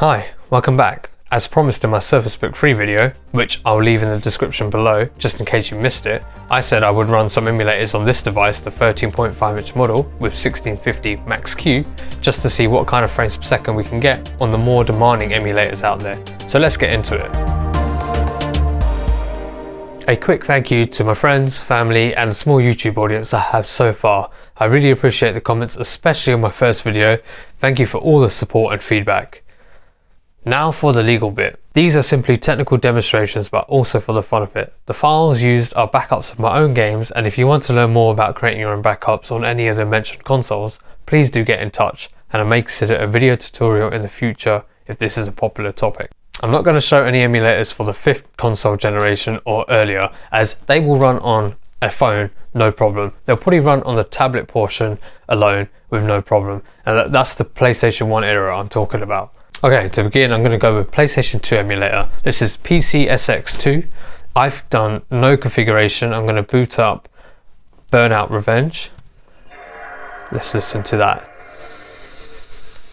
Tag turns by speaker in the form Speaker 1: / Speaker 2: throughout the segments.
Speaker 1: Hi, welcome back. As promised in my Surface Book 3 video, which I'll leave in the description below just in case you missed it, I said I would run some emulators on this device, the 13.5 inch model with 1650 Max Q, just to see what kind of frames per second we can get on the more demanding emulators out there. So let's get into it. A quick thank you to my friends, family and small YouTube audience I have so far. I really appreciate the comments, especially on my first video. Thank you for all the support and feedback. Now for the legal bit. These are simply technical demonstrations, but also for the fun of it. The files used are backups of my own games, and if you want to learn more about creating your own backups on any of the mentioned consoles, please do get in touch, and I may consider a video tutorial in the future if this is a popular topic. I'm not going to show any emulators for the 5th console generation or earlier, as they will run on a phone, no problem. They'll probably run on the tablet portion alone with no problem, and that's the PlayStation 1 era I'm talking about. Okay, to begin, I'm going to go with PlayStation 2 emulator. This is PCSX2. I've done no configuration. I'm going to boot up Burnout Revenge. Let's listen to that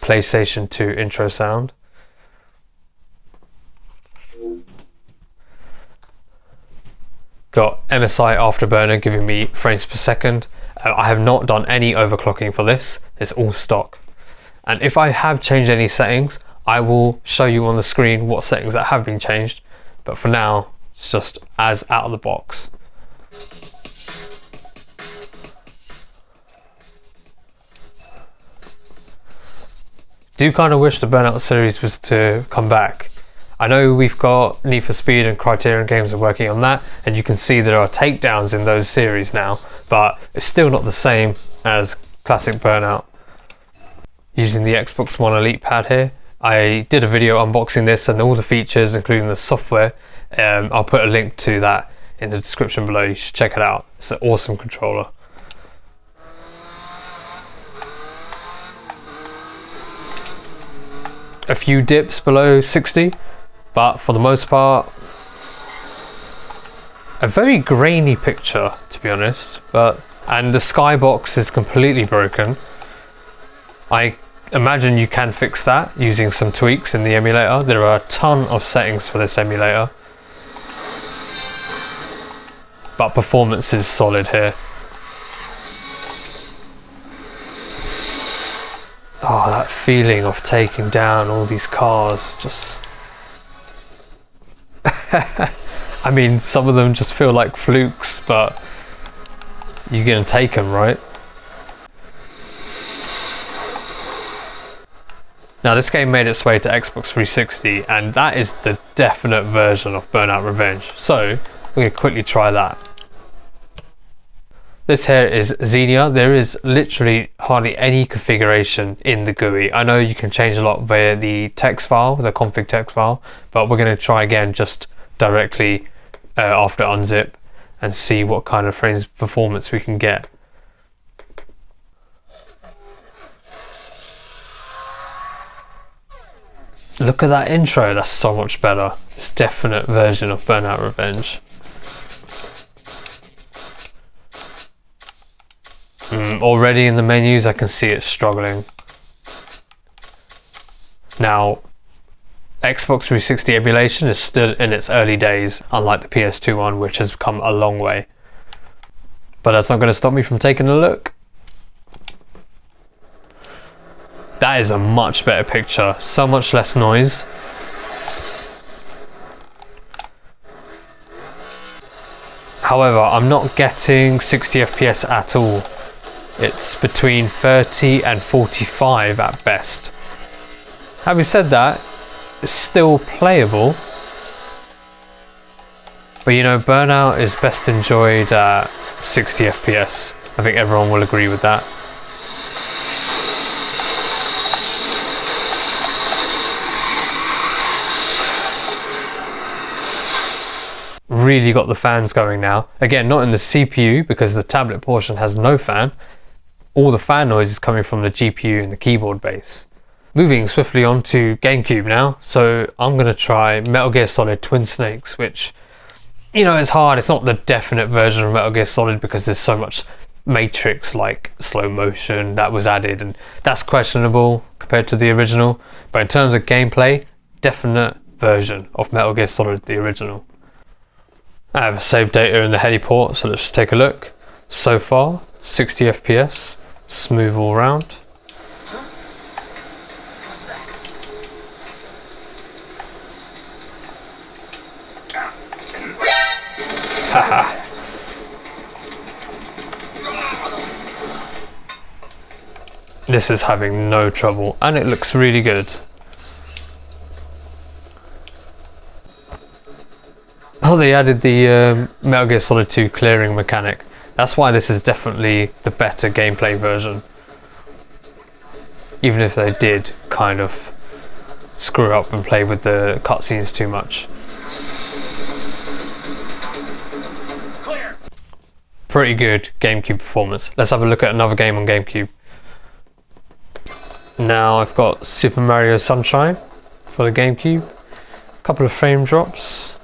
Speaker 1: PlayStation 2 intro sound. Got MSI Afterburner giving me frames per second. I have not done any overclocking for this. It's all stock. And if I have changed any settings, I will show you on the screen what settings that have been changed, but for now it's just as out of the box. Do kind of wish the Burnout series was to come back. I know we've got Need for Speed and Criterion Games are working on that, and you can see there are takedowns in those series now, but it's still not the same as classic Burnout. Using the Xbox One Elite pad here, I did a video unboxing this and all the features, including the software. I'll put a link to that in the description below. You should check it out. It's an awesome controller. A few dips below 60, but for the most part, a very grainy picture, to be honest. And the skybox is completely broken. I imagine you can fix that using some tweaks in the emulator. There are a ton of settings for this emulator, but performance is solid here. Oh, that feeling of taking down all these cars, just I mean, some of them just feel like flukes, but you're gonna take them, right? Now this game made its way to Xbox 360, and that is the definite version of Burnout Revenge, so we're going to quickly try that. This here is Xenia. There is literally hardly any configuration in the GUI. I know you can change a lot via the text file, the config text file, but we're going to try again just directly after unzip and see what kind of frames performance we can get. Look at that intro, that's so much better. It's a definite version of Burnout Revenge. Already in the menus I can see it struggling. Now, Xbox 360 emulation is still in its early days, unlike the PS2 one, which has come a long way. But that's not going to stop me from taking a look. That is a much better picture, so much less noise. However, I'm not getting 60 FPS at all. It's between 30 and 45 at best. Having said that, it's still playable. But you know, Burnout is best enjoyed at 60 FPS. I think everyone will agree with that. Really got the fans going now. Again, not in the CPU because the tablet portion has no fan. All the fan noise is coming from the GPU and the keyboard base. Moving swiftly on to GameCube now. So I'm going to try Metal Gear Solid Twin Snakes, which, you know, it's hard. It's not the definite version of Metal Gear Solid because there's so much matrix like slow motion that was added, and that's questionable compared to the original, but in terms of gameplay, definite version of Metal Gear Solid the original. I have saved data in the heliport, so let's just take a look. So far 60 FPS, smooth all round.
Speaker 2: What's that?
Speaker 1: Haha. This is having no trouble and it looks really good. Oh, they added the Metal Gear Solid 2 clearing mechanic. That's why this is definitely the better gameplay version. Even if they did kind of screw up and play with the cutscenes too much.
Speaker 2: Clear.
Speaker 1: Pretty good GameCube performance. Let's have a look at another game on GameCube. Now I've got Super Mario Sunshine for the GameCube. A couple of frame drops.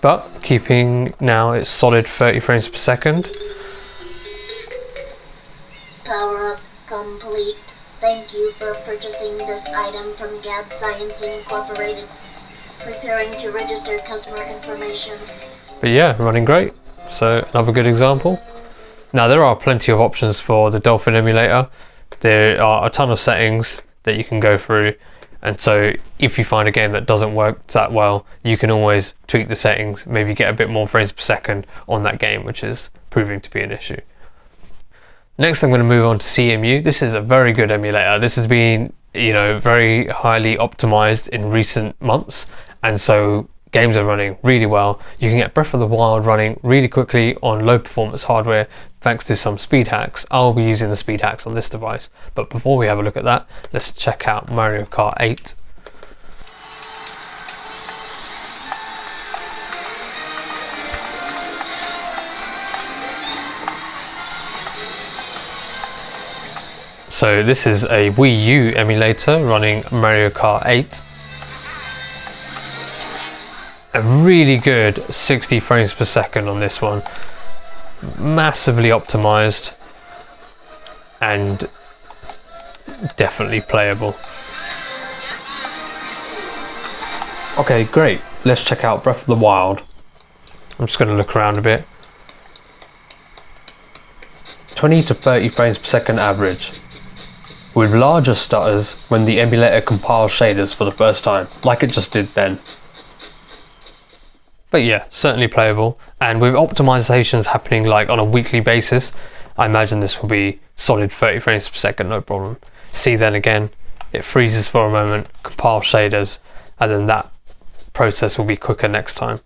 Speaker 1: But keeping now it's solid 30 frames per second.
Speaker 3: Power up complete. Thank you for purchasing this item from GAD Science Incorporated. Preparing to register customer information.
Speaker 1: But yeah, running great. So another good example. Now there are plenty of options for the Dolphin emulator. There are a ton of settings that you can go through. And so if you find a game that doesn't work that well, you can always tweak the settings, maybe get a bit more frames per second on that game, which is proving to be an issue. Next, I'm going to move on to Cemu. This is a very good emulator. This has been, very highly optimized in recent months. And so games are running really well. You can get Breath of the Wild running really quickly on low performance hardware thanks to some speed hacks. I'll be using the speed hacks on this device. But before we have a look at that, let's check out Mario Kart 8. So this is a Wii U emulator running Mario Kart 8. A really good 60 frames per second on this one. Massively optimized and definitely playable. Okay, great. Let's check out Breath of the Wild. I'm just going to look around a bit. 20 to 30 frames per second average, with larger stutters when the emulator compiles shaders for the first time, like it just did then. But yeah, certainly playable, and with optimizations happening like on a weekly basis, I imagine this will be solid 30 frames per second, no problem. See, then again, it freezes for a moment, compiles shaders, and then that process will be quicker next time.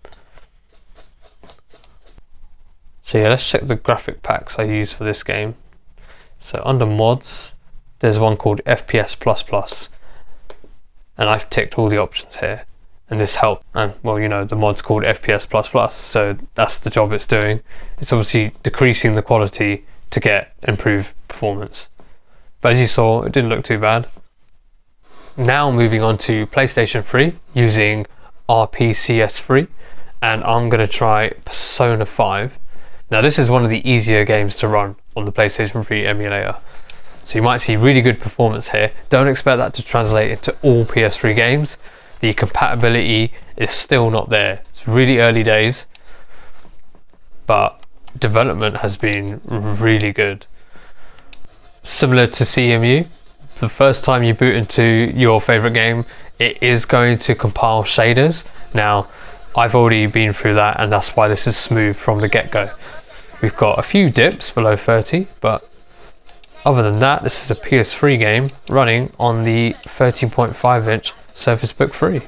Speaker 1: So yeah, let's check the graphic packs I use for this game. So under mods, there's one called FPS++, and I've ticked all the options here. And this helped, and well, the mod's called FPS++, so that's the job it's doing. It's obviously decreasing the quality to get improved performance. But as you saw, it didn't look too bad. Now moving on to PlayStation 3 using RPCS3, and I'm going to try Persona 5. Now this is one of the easier games to run on the PlayStation 3 emulator. So you might see really good performance here. Don't expect that to translate into all PS3 games. The compatibility is still not there. It's really early days, but development has been really good. Similar to Cemu, the first time you boot into your favorite game, it is going to compile shaders. Now, I've already been through that, and that's why this is smooth from the get-go. We've got a few dips below 30, but other than that, this is a PS3 game running on the 13.5-inch Surface Book 3.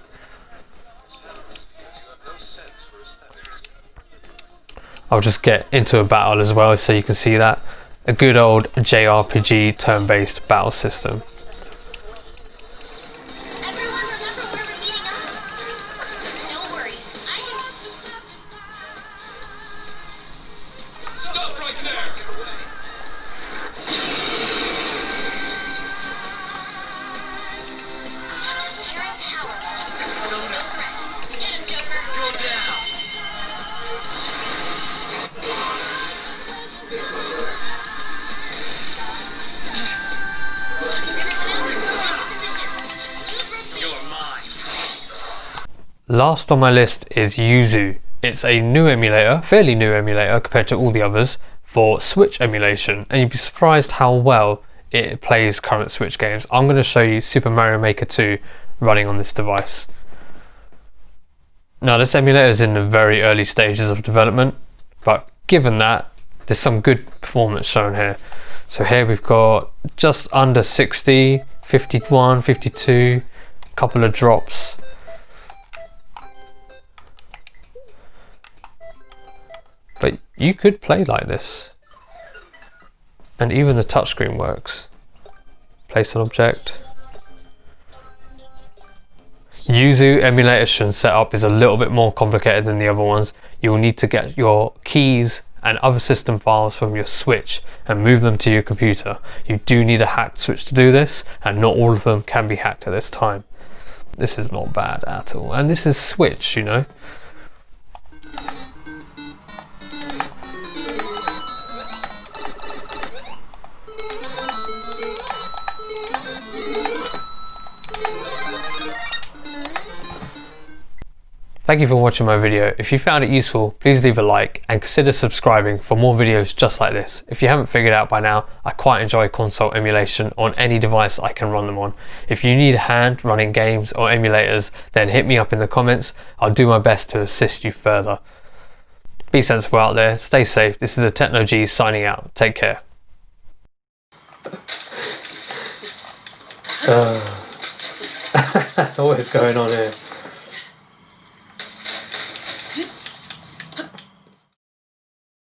Speaker 1: I'll just get into a battle as well so you can see that. A good old JRPG turn-based battle system.
Speaker 3: Everyone remember where we're meeting up? No worries.
Speaker 2: Stop right there!
Speaker 1: Last on my list is Yuzu. It's a new emulator, fairly new emulator compared to all the others, for Switch emulation, and you'd be surprised how well it plays current Switch games. I'm going to show you Super Mario Maker 2 running on this device. Now this emulator is in the very early stages of development, but given that, there's some good performance shown here. So here we've got just under 60, 51, 52, a couple of drops. But you could play like this. And even the touchscreen works. Place an object. Yuzu emulation setup is a little bit more complicated than the other ones. You will need to get your keys and other system files from your Switch and move them to your computer. You do need a hacked Switch to do this, and not all of them can be hacked at this time. This is not bad at all. And this is Switch, you know. Thank you for watching my video. If you found it useful, please leave a like and consider subscribing for more videos just like this. If you haven't figured out by now, I quite enjoy console emulation on any device I can run them on. If you need a hand running games or emulators, then hit me up in the comments. I'll do my best to assist you further. Be sensible out there, stay safe. This is a Techno G signing out. Take care. What is going on here?